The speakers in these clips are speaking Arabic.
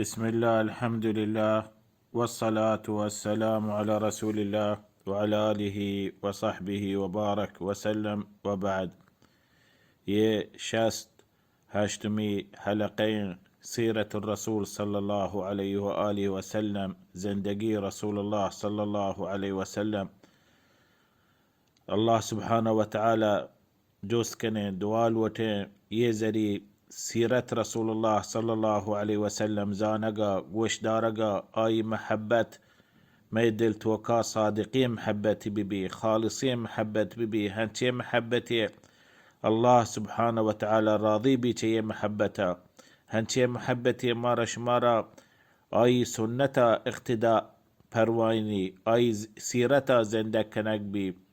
بسم الله الحمد لله والصلاة والسلام على رسول الله وعلى آله وصحبه وبارك وسلم وبعد. شاست هاشتمي حلقين سيرة الرسول صلى الله عليه وآله وسلم، زندگي رسول الله صلى الله عليه وسلم. الله سبحانه وتعالى جوز كنه دوال وتين يزري سيرة رسول الله صلى الله عليه وسلم زانقا وش دارقا آي محبة ما يدل توكا صادقين محبتي ببي خالصين محبت ببي هنتي محبتي الله سبحانه وتعالى راضي بي تي محبتا هنتي محبتي مارا شمارا آي سنتا اقتداء پرواني آي سيرتا زندك كنك بي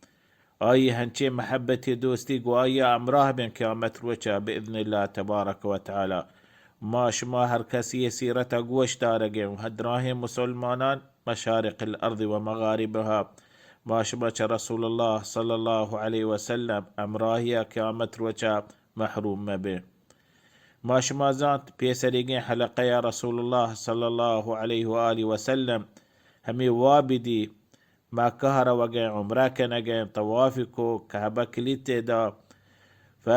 آي هنچي محبتي دوستي قوايا امراه بين قيامت روچا بإذن الله تبارك وتعالى. ما شما هر كسي سيرتا قوش دارقين وهدراهم مسلمانان مشارق الأرض ومغاربها. ما شما رسول الله صلى الله عليه وسلم امراهيا قيامت روچا محروم مبه. ما شما زانت بيسريقين حلقة يا رسول الله صلى الله عليه وآله وسلم همي وابدي ما كهر وقع عمرك نقع طوافكو كهبا كليت دا ف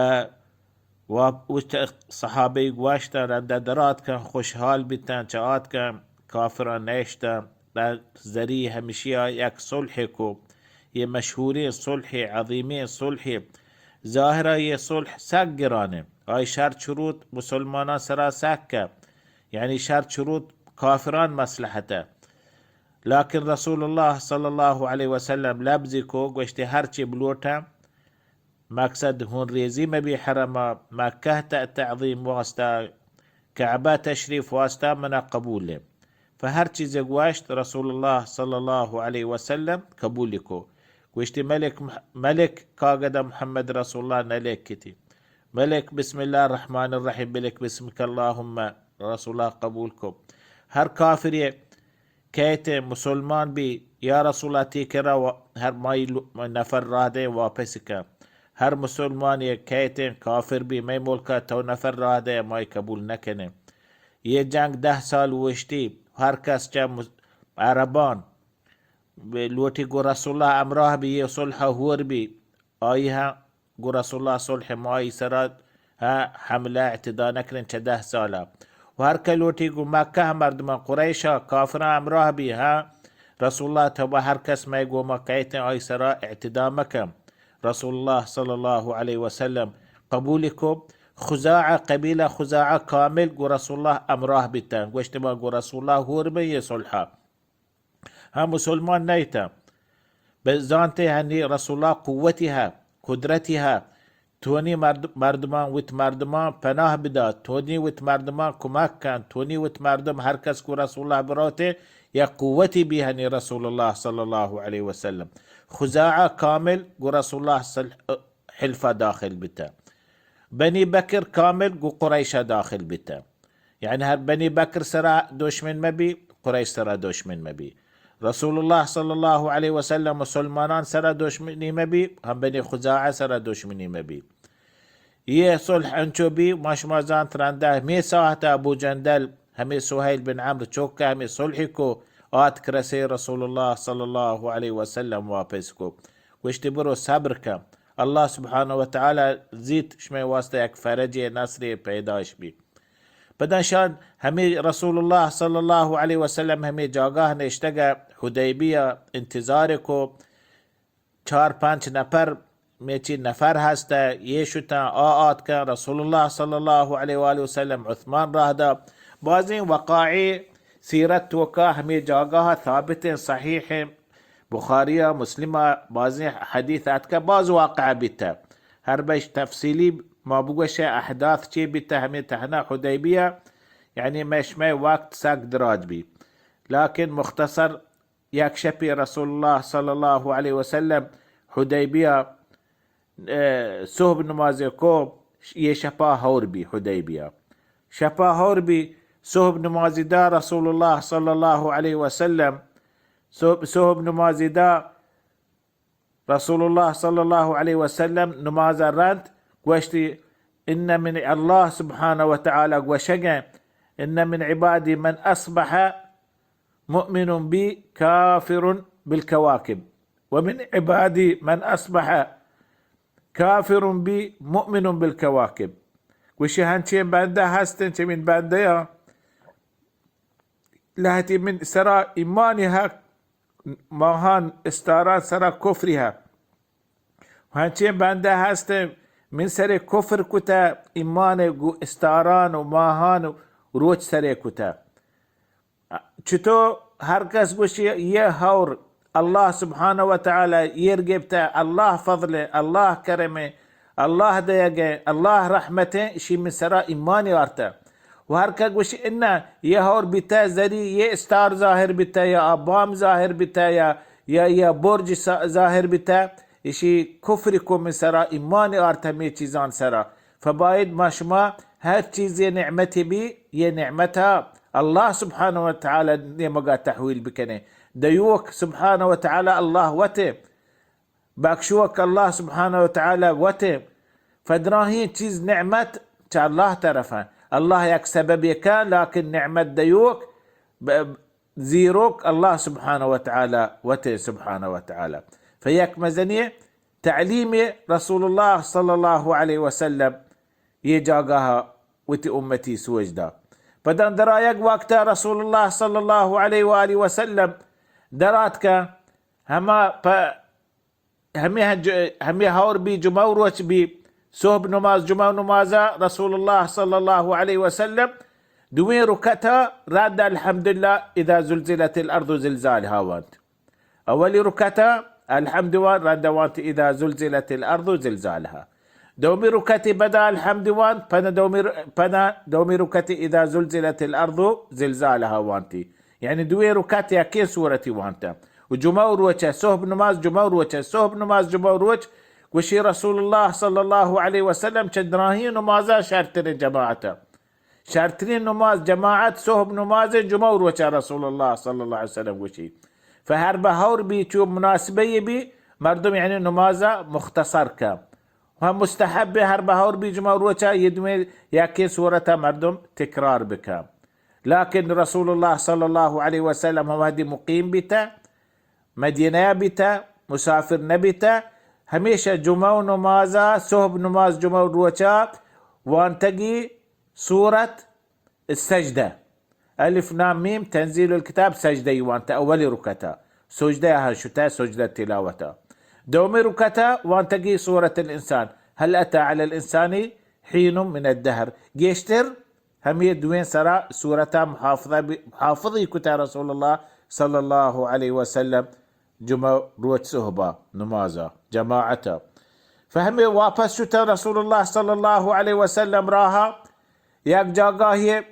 صحابي واشتا رددرات كان خوشحال بتان چاات كان كافرا نيشتا زري همشيا يك صلحكو يه مشهورين صلحي عظيمين صلحي ظاهرة يه صلح ساقرانه اي شرط شروط مسلمانا سرا ساكا يعني شرط شروط كافران مصلحته. لكن رسول الله صلى الله عليه وسلم لابزيكو قوشتي هرچي بلوتا مقصد هون ريزي مبي حرما ما كهتا تعظيم واستا كعبا تشريف واستا منا قبول فهرچي زقواشت رسول الله صلى الله عليه وسلم قبولكو قوشتي ملك كاقدا محمد رسول الله نليك كتي ملك بسم الله الرحمن الرحيم بلك بسمك اللهم رسول الله قبولكم. هر كافر كيت مسلمان بي يا رسول الله تيكرا هر ماي نفر راده واپسكا هر مسلمان ये कहते काफिर भी मैं मुल्का तो नफर रहा दे मैं कबूल न कने. ये जंग 10 साल वश्ती हर कस चा عربان لوتي قو رسول الله امراه بي صلح هور بي ايها قو رسول الله صلح ماي سرات ها حملة اعتداء نكرن 10 سالا وهر كلوتي قو مكة مردمان قريشا كافرا امراه بي ها رسول الله تبا هر كس ما يقو مكايتن اي سرا اعتداء مكة رسول الله صلى الله عليه وسلم قبولكم. خزاعة قبيلة خزاعة كامل قو رسول الله امراه بيتان واشتما قو رسول الله هور بي صلحا ها مسلمان نيتا بزانتي هني رسول الله قوتها قدرتها توني مردمان ويت مردمان پناه بدا توني ويت مردمان كماك كان توني ويت مردم هر کس کو رسول الله براته يا قوتي بهني رسول الله صلى الله عليه وسلم. خزاعة كامل قو رسول الله حلفة داخل بتا. بني بكر كامل قو قريشة داخل بتا. يعني هر بني بكر سرا دشمن مبي قريش سرا دشمن مبي. رسول الله صلى الله عليه وسلم مسلمانان سرا دشمني مبي هم بني خزاعة سرا دشمني مبي. يه صلح انچو بي ماش مازان ترانده مي ساعة ابو جندل همي سهيل بن عمرو چوكا همي صلحكو آت كرسي رسول الله صلى الله عليه وسلم وابسكو واشتبرو صبركا الله سبحانه وتعالى زيت شمي واسطة يك فرجي نصري پیداش بي. بدنشان همي رسول الله صلى الله عليه وسلم همي جاگاه نشتگا حدیبیه انتظاركو 4-5 نفر ميتي نفر هستا يشتا آت كان رسول الله صلى الله عليه وآله وسلم عثمان راهدا بازين وقاعي سيرت وكا همي جاگاه ثابت صحيح بخارية مسلمة بازين حديثات كباز واقع بيتا هر بيش تفصيلي ما بقوش احداث چي بيتا همي تهنا حديبية يعني مش ماي وقت ساق دراج بي. لكن مختصر يكشفي رسول الله صلى الله عليه وسلم حديبية سهب نمازيكو يشفا هوربي حديبية شفا هوربي سهب نمازي دا رسول الله صلى الله عليه وسلم سهب نمازي دا رسول الله صلى الله عليه وسلم نماز الرد واشتي إن من الله سبحانه وتعالى وشجع إن من عبادي من أصبح مؤمن بي كافر بالكواكب، ومن عبادي من أصبح كافر بي مؤمن بالكواكب. وشي هانشين باندا هاستن چه من باندا يا لهتي من سرا إيمانها ماهان استاران سرا كفرها، وهانشين باندا هاستن من سر كفر كتا إيمان استاران وماهان وروج سر كتا. چطور هر کس گوشی یه هور الله سبحانه و تعالی يرجبته، الله فضله، الله كرمه، الله ديقه، الله رحمته، شي من سراء إيماني وارته. وهر كا گوشي إنه يهور بتا زري يه استار ظاهر بتا، يا أبام ظاهر بتا، يا برج ظاهر بتا، شي كفركم من سراء إيماني وارته مي چيزان سراء. فبايد ما شما هر چيز نعمتي بي يه نعمتها الله سبحانه وتعالى نمقا تحويل بكنه. ديوك سبحانه وتعالى الله وته، باكشوك الله سبحانه وتعالى وته. فدراهين چيز نعمت تا الله طرفا، الله يك سبب كان، لكن نعمة ديوك زيروك الله سبحانه وتعالى وته سبحانه وتعالى. فيك مزنية تعليم رسول الله صلى الله عليه وسلم يجاقها وتي أمتي سوجدا. بدن درايق وقتا رسول الله صلى الله عليه وآله وسلم دراتك همي هور بي جموروش بي صوب نماز جمع نمازا رسول الله صلى الله عليه وسلم دوين ركتها راد الحمد لله إذا زلزلت الأرض زلزالها وانت. أولي ركتها الحمد لله راد وانت إذا زلزلت الأرض زلزالها. دومي ركتي بدا الحمد وان بنا دومي ركتي إذا زلزلت الأرض زلزالها وانتي. يعني دوي ركتي أكين سورتي وانتا. وجمهور وجه صهب نماز جمهور وجه صهب نماز جمهور وجه. وشي رسول الله صلى الله عليه وسلم شدراهين نمازا شارتين جماعته. شارتين نماز جماعة صهب نماز جمهور وجه رسول الله صلى الله عليه وسلم وشي. فهربا هور بي شو مناسبة بي مردم يعني نمازا مختصر كام. وهم مستحب هر بهور بي جمهور وجه يدمي ياكي سورة مردم تكرار بكام. لكن رسول الله صلى الله عليه وسلم هو هدي مقيم بتا، مدينة بتا، مسافر نبتا، هميشه جمعة نمازا صهب نماز جمعة وجه وانتقي سورة السجدة. ألف نام ميم تنزيل الكتاب سجدة وانت أولي ركتا سجدة هالشتا سجدة تلاوتا. دومي ركتا وانتقي سورة الإنسان هل أتى على الإنسان حين من الدهر. جيشتر هم يدوين سرا سورة محافظي كتا رسول الله صلى الله عليه وسلم جمع روت سهبا نمازا جماعتا. فهم واپس شتا رسول الله صلى الله عليه وسلم راها يك جاگاهي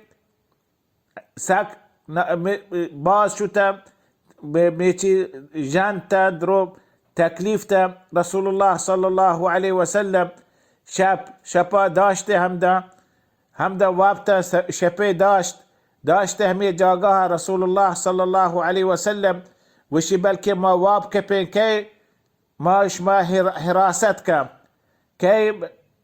ساك باز شتا بميشي جانتا دروب تكليفته رسول الله صلى الله عليه وسلم شپا داشته همدا وابتا شپه داشته همه جاگاه رسول الله صلى الله عليه وسلم وشي بلکه ما واب كپين كي ماش ما حراست کا كي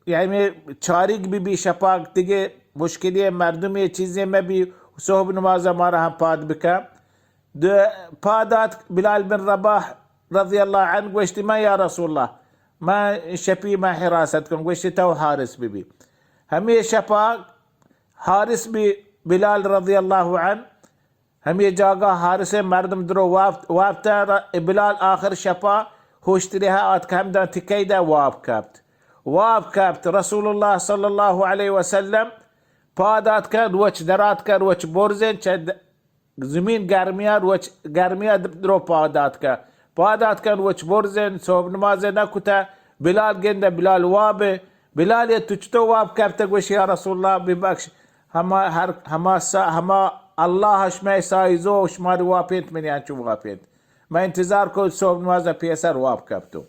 يعني چاريق بي شپاك دیگه مشکلی مردمی چیزیں میں بھی صحب نماز ہمارا ہم پاد بکا. پادات بلال بن رباح رضي الله عنه قوشتي ما يا رسول الله ما شبي ما حراستكم قوشتي تو حارس بي همي شپا حارس بي بلال رضي الله عنه همي جاگا حارس مردم درو وابتا بلال آخر شپا هوشتريها آت كامدا تكيدا واب كابت رسول الله صلى الله عليه وسلم پادات كان وچ درات كان وچ برزن چه زمين گرميا درو پادات كان وچ برزن صوب نماز نكتا. بلال جنده بلال وابه بلال يتجتو واب كابتا قوش يا رسول الله ببكش هما الله هشمي سايزو وشماري وابينت من يانشو وابينت ما انتظار كو صوب نماز بيسر واب كابتو.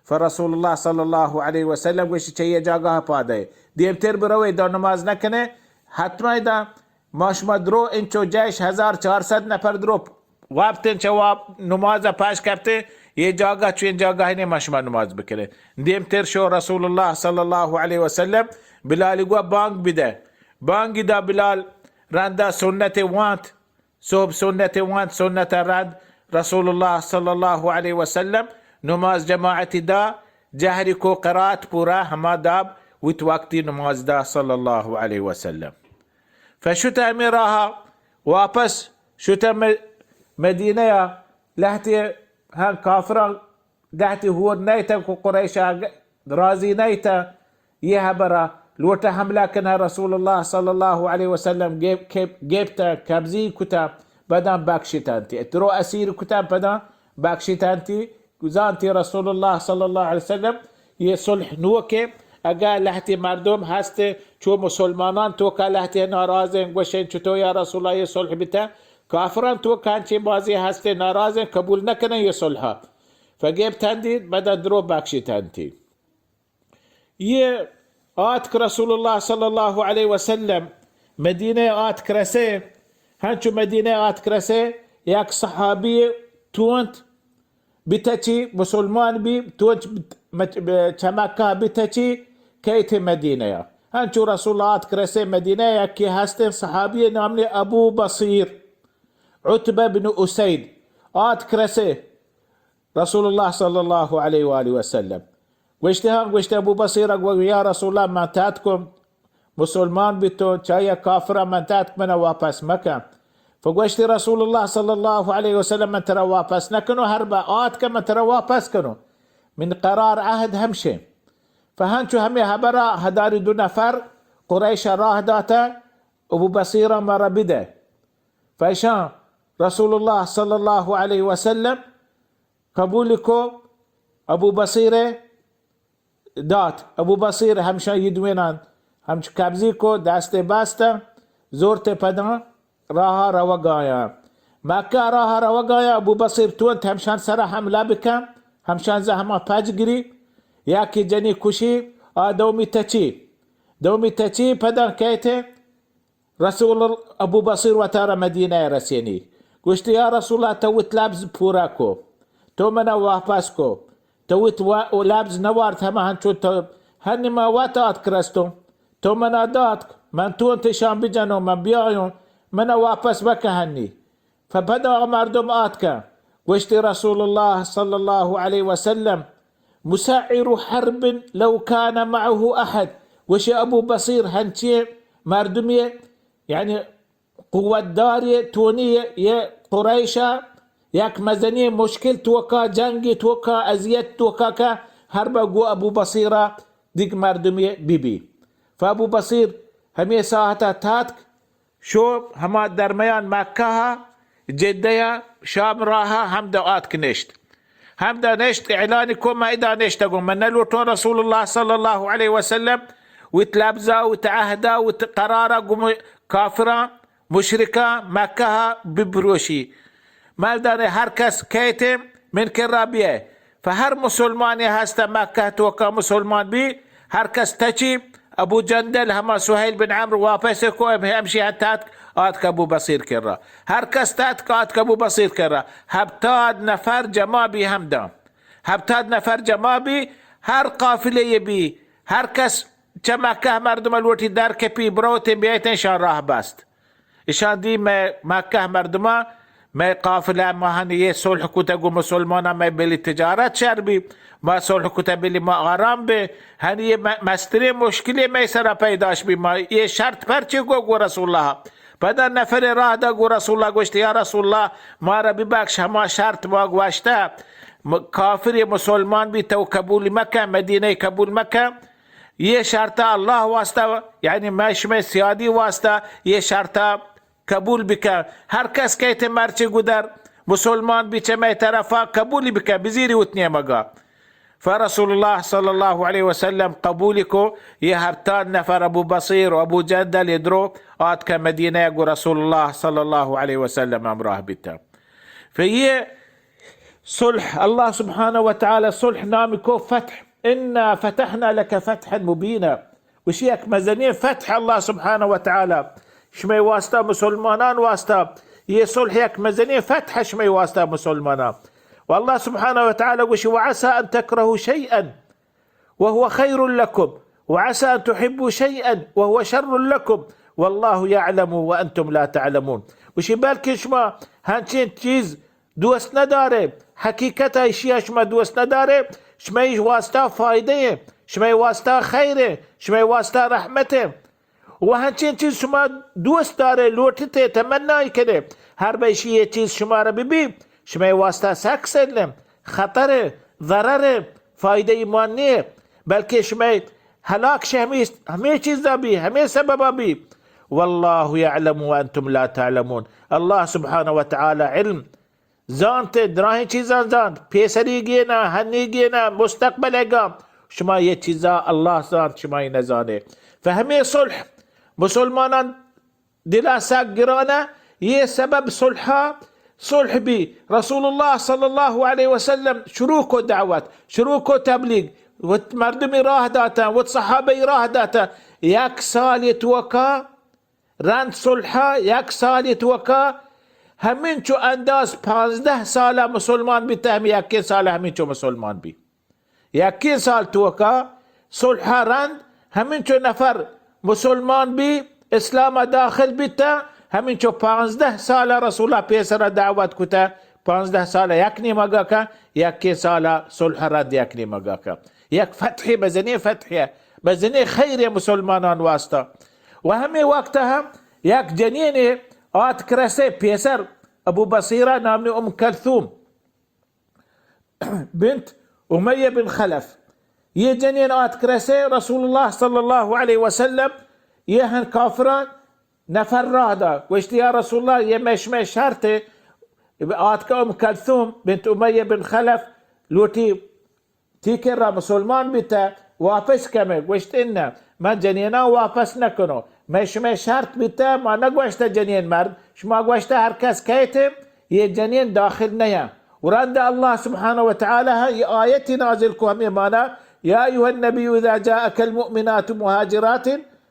فرسول الله صلى الله عليه وسلم قوش چيه جاگاه پاده ديمتر بروي دا نماز نکنه حتما دا ماشما درو انچو جيش 1400 نفر درو وابتن چه واب نماز پاش کرتے یہ جاگہ چوین جاگہ نے مشما نماز بکرے دیم تر شو رسول اللہ صلی اللہ علیہ وسلم بلال گوا بانگ بده بانگ دا بلال راندا سنة وانت صوب سنة وانت سنة راند رسول الله صلى الله عليه وسلم نماز جماعة دا جهري كو قرات بورا هما داب وتوقتي نماز دا صلى الله عليه وسلم. فشتا مراها واپس شتا مدينة لهتي هان كافرة لهتي هو نيتا قريشا رازي نيتا يهبرا لوتا حملة كنا رسول الله صلى الله عليه وسلم جيبتا كابزي كتاب بدان باكشتانتي اترو اسير كتاب بدان باكشتانتي زانتي رسول الله صلى الله عليه وسلم يصلح نوكي اقا لحتي مردم هسته شو مسلمانان توكا لحتي نارازن وشين شتو يا رسول الله يصلح بتا كافران تو كان شي بازي هسته نارازن قبول نكنا يصلحها فجيبتاندي بدا درو باكشتانتي آتك رسول الله صلى الله عليه وسلم مدينة آتك رسي هنشو مدينة آتك رسي ياك صحابي تونت بتاچي مسلمان بي تونت چمكة بتاچي كيت مدينة هنشو رسول الله آتك رسي مدينة ياكي هستن صحابي نامني أبو بصير عتبة بن أسيد آتك رسي رسول الله صلى الله عليه وآله وسلم واشت ابو بصير يا رسول الله ما تاتكم مسلمان بتو چايا كافرة من تاتك من واپس مكة فقوشت رسول الله صلى الله عليه وسلم من ترى واپس نكنو هربا آتك من ترى واپس كنو من قرار عهد همشي فهنشو همي هبرا هداري دو نفر قريش راه داتا ابو بصير مر بده فايشان رسول الله صلى الله عليه وسلم قبولكو ابو بصيره دات ابو بصير همشان يدوينان همش كابزيكو داسته باستا زورته پدان راها روگايا مكة راها روگايا ابو بصير تونت همشان سرا حمله بكم همشان زهما پاجگري ياكي جني كشي دومي تچي پدان كيته رسول ابو بصير وتارى مدينة رسيني قلت يا رسول الله توت لابز بوراكو تو منا واپسكو تويت ولابز نوارت هما هنشو هني ما واتات كرستو تو منا داتك من تو انتشان بجنو من بيعيون منا واپس بك هني فبدأ مردم آتك واشتي رسول الله صلى الله عليه وسلم مسعر حرب لو كان معه أحد وش أبو بصير هنشي مردمية يعني قوة دارية تونية يا قريشة ياك مزني مشكل توكا جنگي توكا ازيت توكا كا هربا قو ابو بصيرة ديك مردمية بيبي فابو بصير همي ساعتا تاتك شو هما درميان مكاها جديا شام راها همدا آتك نشت همدا نشت اعلاني كوما اذا نشت من نلوتو رسول الله صلى الله عليه وسلم وتلابزا وتعهدا وتقرارا كافرا مشركا مكاها ببروشي مالداني هر کس كيتم من كرابيه فهر مسلماني هستا مكة توكا مسلمان بي هر کس تچي ابو جندل هما سهيل بن عمرو وابسكو امشي هتاتك آتك ابو بصير كرا هر کس تاتك آتك ابو بصير كرا هبتاد نفر جمابي همدا هبتاد نفر جمابي هر قافله يبي هر کس چمكة مردم الوتي دار كبي بروتين بيتن شان راه باست اشان دي مكة مردما ما قافلة ما هني صلح كتاقو مسلمانا ما بلي تجارات شربي ما صلح كتابي ما غرام به هني مستري مشكلة ما يسرى پیداش بي ما ये شرط پرچه گو رسول الله بعد نفر راه دا گو رسول الله گوشت یا رسول الله ما را ببخش هما شرط ما گوشته کافر مسلمان بي تو قبول مكة مدينة قبول مكة ये شرطه الله واسطه يعني ماش ما سيادي واسطه ये شرطه قبول بك هر کس كيت مرچه قدر مسلمان بيچه ما طرفا قبول بك بزيري وتنيا مقا فرسول الله صلى الله عليه وسلم قبولكو يهبتان نفر ابو بصير وابو جندل يدرو آتك مدينة يقول رسول الله صلى الله عليه وسلم امراه بتا فهي صلح الله سبحانه وتعالى صلح نامكو فتح إنا فتحنا لك فتحا مبينا وشيك مزنين فتح الله سبحانه وتعالى شمي واسطة مسلمانان واسطة يصلح يك مزنين فتح شمي واسطة مسلمانان والله سبحانه وتعالى وش وعسى أن تكرهوا شيئا وهو خير لكم وعسى أن تحبوا شيئا وهو شر لكم والله يعلم وأنتم لا تعلمون. وشي بالك شما هنچین چیز دوست نداره، حقیقت اشیا شما دوست نداره، شما واسطه فایده، شما واسطه خیره، شما واسطه رحمته، و هنچین چیز شما دوست داره، لوٹتے تمنای کنه، هر بیشی یه چیز شما را ببین، شما واسطه سکسل، خطر، ضرر، فایده ایمان نیه، بلکه شما هلاک شه همه چیز بی، همه سبب بی. والله يعلم وانتم لا تعلمون. الله سبحانه وتعالى علم زانت دراهی چیزا زانت، پیسری گینا، هنی گینا، مستقبل گام، شما یه چیزا الله زانت شما نزانه. فهمه صلح مسلمانان دلا ساق گرانه، یه سبب صلح بی رسول الله صلى الله عليه وسلم شروع کو دعوت، شروع کو تبلیغ، و مردمی راه داتا و صحابه راه داتا. یک سال يتوكا رند صلحا، یک سال يتوكا، همین چو انداز 15 ساله مسلمان بی تهم، یکی سال همین چو مسلمان بی، یکی سال توکا صلحا رند، همین چو نفر مسلمان بی اسلام داخل بیتا، همین چو 15 ساله رسول الله پیسر دعوت کتا، 15 ساله یک نیمگا که، یکی ساله صلح رند یک نیمگا که، یک فتحی بزنی فتحی بزنی خیر مسلمانان واسطه. و همین وقت هم یک جنین آت کرسه پیسر ابو بصیره نامنی کلثوم بنت امیه بن خلف، یه جنین آت کرسه رسول الله صلی الله علیه وسلم یه هن کافران نفر راه دا وشتی یا رسول الله یه مشمه شرطه آت که کلثوم بنت امیه بن خلف لوتی تیکر را مسلمان بیتا واپس کمه، گوشت اینه من جنینا واپس نکنو، مشمه شرط بیتا ما نگوشته جنین مرد، شما گوشته هر کس کهته یه جنین داخل نیا. ورد الله سبحانه وتعالى یه آیتی نازل کو همه مانا یا ایها النبی اذا جاءك المؤمنات مهاجرات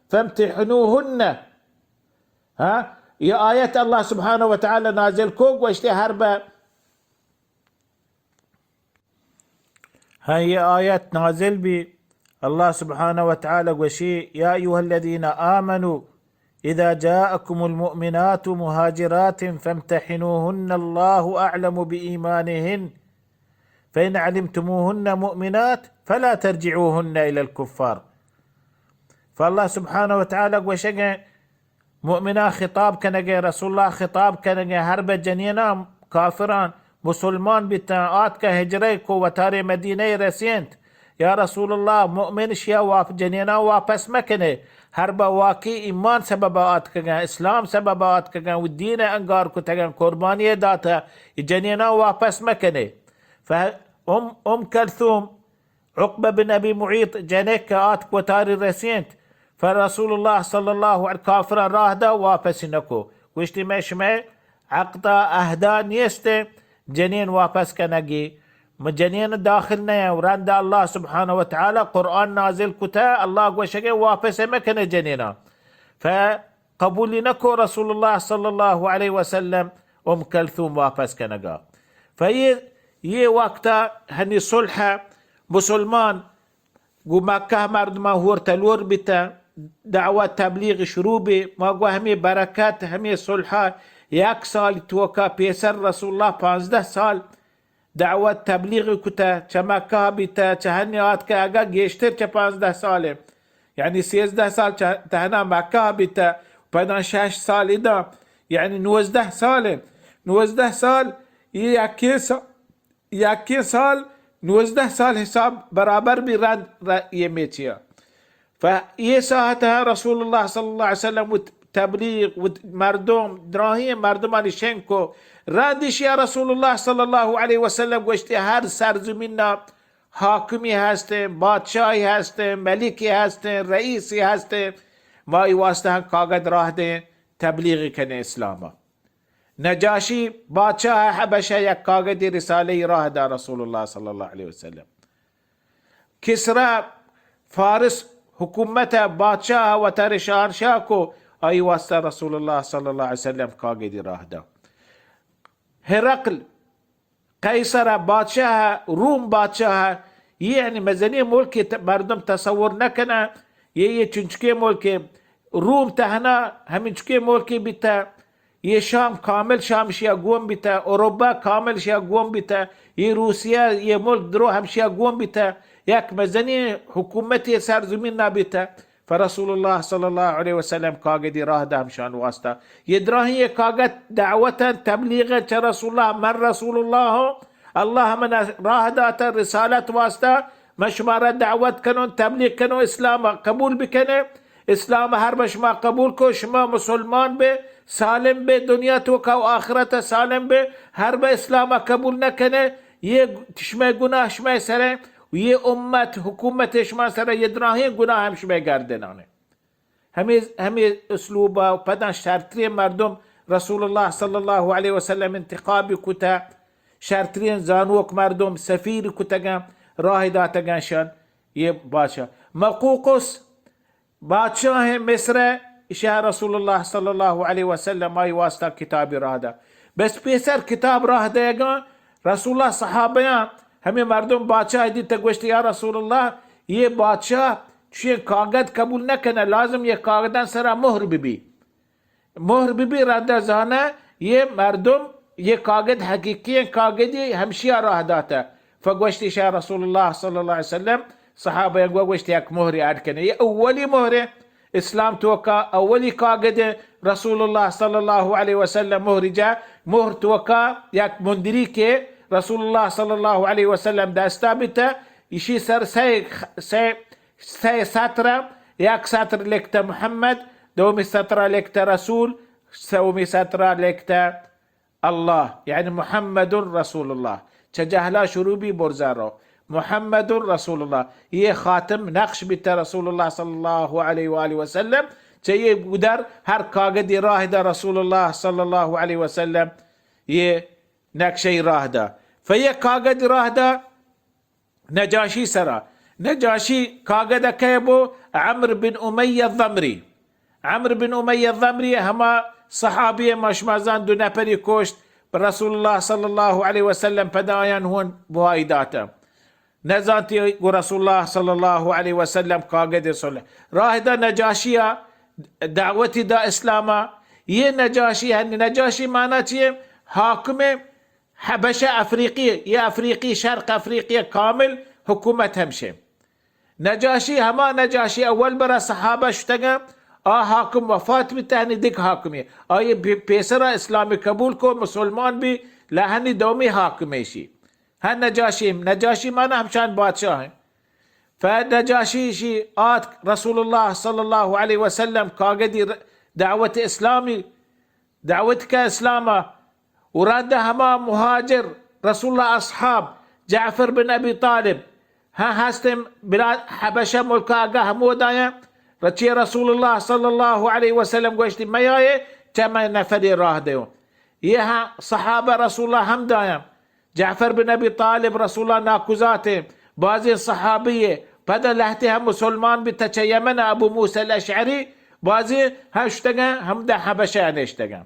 فامتحنوهن. ها یه آیت الله سبحانه وتعالى نازل کو گوشته هر با هاي آيات نازل بي الله سبحانه وتعالى وشي يا أيها الذين آمنوا إذا جاءكم المؤمنات مهاجرات فامتحنوهن الله أعلم بإيمانهن فإن علمتموهن مؤمنات فلا ترجعوهن إلى الكفار. فالله سبحانه وتعالى وشي مؤمنا خطاب كنجي رسول الله خطاب كنجي هرب جنينا كافران مسلمان بتاعات کا ہجرے کو وطار مدینہ رسینت یا رسول اللہ مؤمن شیا جنینا واپس مکنے ہر با واقعی ایمان سببات کگا اسلام سببات کگا و دین انگار کو تگا قربانی داتا جنینا واپس مکنے. كلثوم عقبة بن أبي معيط جنك آت وطار رسینت فرسول الله صلى الله عليه كافر راهدا واپس نکو وشتی مشمع عقدا اهدا نیسته جنين واپس کنگی جنين داخل نیا ورند الله سبحانه وتعالى قرآن نازل کتا الله گوشگه واپس مکنه جنینا فقبول نکو رسول الله صلى الله عليه وسلم كلثوم واپس کنگا. فيه وقتا هني صلح مسلمان گو مکه مردم هور تلور بتا دعوت تبلیغ شروع بی ما گو همي برکات همي صلحا یک سال توکا پیسر رسول الله 15 سال دعوت تبلیغ کتا چه مکه بیتا چه هنیات که اگه گیشتر چه 15 ساله یعنی 13 سال تهنا مکه بیتا بعدن 6 سال ایدا یعنی 19 ساله 19 سال یکی سال 19 سال حساب برابر بی رد یمیتیا. فیه ساعتها رسول الله صلی الله علیه وسلم تبلیغ و مردم دراهی مردمان شنکو راندش یا رسول الله صلی الله علیه وسلم گوشتی هر سرزمین حاکمی هسته بادشاهی هسته ملکی هسته رئیسی هسته ما ای واسطه هم کاغد راه ده تبلیغ کنه اسلاما. نجاشی بادشاه حبشه یک کاغدی رساله راه ده رسول الله صلی الله علیه وسلم. کسرا فارس حکومت بادشاه و تر شاهنشاه کو ای واسطه رسول الله صلی الله علیه وسلم کاغدی راه ده. هرقل قیصر بادشاه روم بادشاه یعنی مزنی ملک مردم تصور نکنه یه چونچکی ملک روم تهنا همین چکه ملکی بیتا، یه شام کامل شامشیا گوم بیتا، اروپا کامل شیا گوم بیتا، یه روسیه یه ملک درو همشیا گوم بیتا، یک مزنی حکومتی سرزمین نبیتا. فرسول الله صلى الله عليه وسلم كاقدي راه دامشان واسطة يدراهي كاقت دعوة تبليغا رسول الله من رسول الله الله من راه داتا رسالة واسطة مشمارة دعوة كنون تبليغ كنون اسلام قبول بكنه اسلام هر بشما قبول کو شما مسلمان به سالم به دنیا تو کا و آخرت سالم به هر به اسلام قبول نکنه یہ شما گناه شما سره و یہ امت حکومت شما سره یدراهی گناه هم شما گردنانه. همه اسلوبا و پدن شرطری مردم رسول الله صلی الله علیه وسلم انتخابی کتا شرطری زانوک مردم سفیر کتگم راه داتگنشان یہ بادشاہ مقوقس بادشاہ مصر اشیاء رسول الله صلی الله علیه وسلم آئی واسطہ کتابی راه دا بس پیسر کتاب راه دیگا رسول الله صحابیان ہمیں مردم بادشاہ دیتا گوشت یا رسول اللہ یہ بادشاہ چیئے کاغذ قبول نہ کرنا لازم یہ کاغذان سرا مہر بھی رہتا زانا یہ مردم یہ کاغذ حقیقی کاغذی ہمشیہ راہ داتا فگوشت یا رسول اللہ صلی اللہ علیہ وسلم صحابہ گوشت یک مہر ایڈ کرنا یہ اولی مہر اسلام توقع اولی کاغذ رسول اللہ صلی اللہ علیہ وسلم مہر توقع یک مندری کے رسول الله صلى الله عليه وسلم داستابته يشي سر سي ساترة ياك ساتر لكتا محمد دومي ساترة لكتا رسول سومي ساترة لكتا الله يعني محمد رسول الله تجاهلا شروبي برزارو محمد رسول الله يه خاتم نقش بتا رسول الله صلى الله عليه وآله وسلم تيه قدر هر كاقدي راهدا رسول الله صلى الله عليه وسلم يه نقشي راهدا فيه كاغد راهدا نجاشي سرا نجاشي كاغد كيبو عمرو بن أمية الضمري عمرو بن أمية الضمري هما صحابي مشمازان دو نپري كوشت برسول الله صلى الله عليه وسلم بدايان هون بوايداتا نزانتي رسول الله صلى الله عليه وسلم كاغد صلى راهدا نجاشيا دعوتي دا اسلاما يه نجاشي هن نجاشي معناته حاكم حبشة أفريقية يا أفريقي شرق أفريقيا كامل حكومة همشه نجاشي هما نجاشي أول برا صحابة اشتغى حاكم وفات بتهني ديك حاكمية آيه بيسرا إسلامي قبول کو مسلمان بھی لهني دومي حاكميشي هن نجاشي مانا همشان بادشاه ہیں فنجاشي شي آت رسول الله صلى الله عليه وسلم كاقدي دعوة إسلامي دعوتك إسلاما وراد هما مهاجر رسول الله أصحاب جعفر بن أبي طالب هاستم بلاد حبشة ملكا همو دايا رتشي رسول الله صلى الله عليه وسلم قوشتي مياي كما نفري راه ديو يها صحابة رسول الله هم دايا جعفر بن أبي طالب رسول الله ناكوزاته بعضي الصحابية بدا لهتها مسلمان بتشيمن أبو موسى الأشعري بعضي هاشتغا هم دا حبشة نشتغا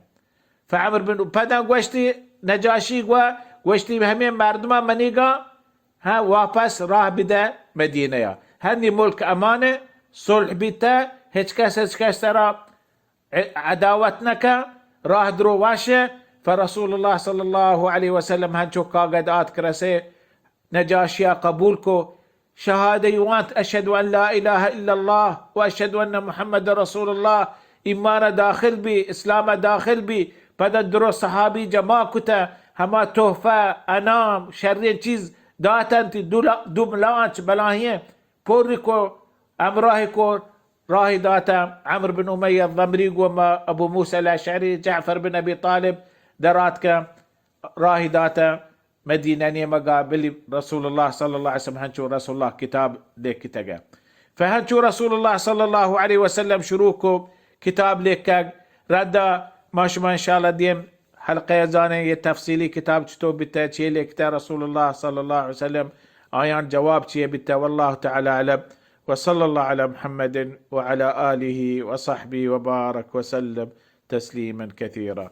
فعمر بن پدا گوشتی نجاشی گوشتی همین مردم منیگا ها واپس راه بده مدینه یا هنی ملک امانه صلح بیتا هیچ کس را عداوت نکا راه درو واشه فرسول الله صلی الله علیه وسلم هنچو کاغد آت کرسه نجاشیا قبول کو شهاده يوانت أشهد أن لا إله إلا الله وأشهد أن محمد رسول الله إيمان داخل بي إسلام داخل بي پدا درو صحابی جمع کتا ہما تحفہ انام شرین چیز داتن تی دو ملانچ بلاہییں پوری کو امراہ کو راہ داتا عمرو بن امیہ الضمری وما ابو موسى الاشعری جعفر بن ابی طالب درات کا راہ داتا مدینہ نے مقابل رسول اللہ صلی اللہ علیہ وسلم ہنچو رسول اللہ کتاب دیکھ تگا فهنچو رسول الله صلى الله عليه وسلم شروع کو کتاب لے کر ردا ما شما ان شاء الله ديم حلقه زانه يتفصيلي كتاب چتو بتا چي لكتا رسول الله صلى الله عليه وسلم آيان جواب چي بتا والله تعالى اعلم وصلى الله على محمد وعلى آله وصحبه وبارك وسلم تسليما كثيرا.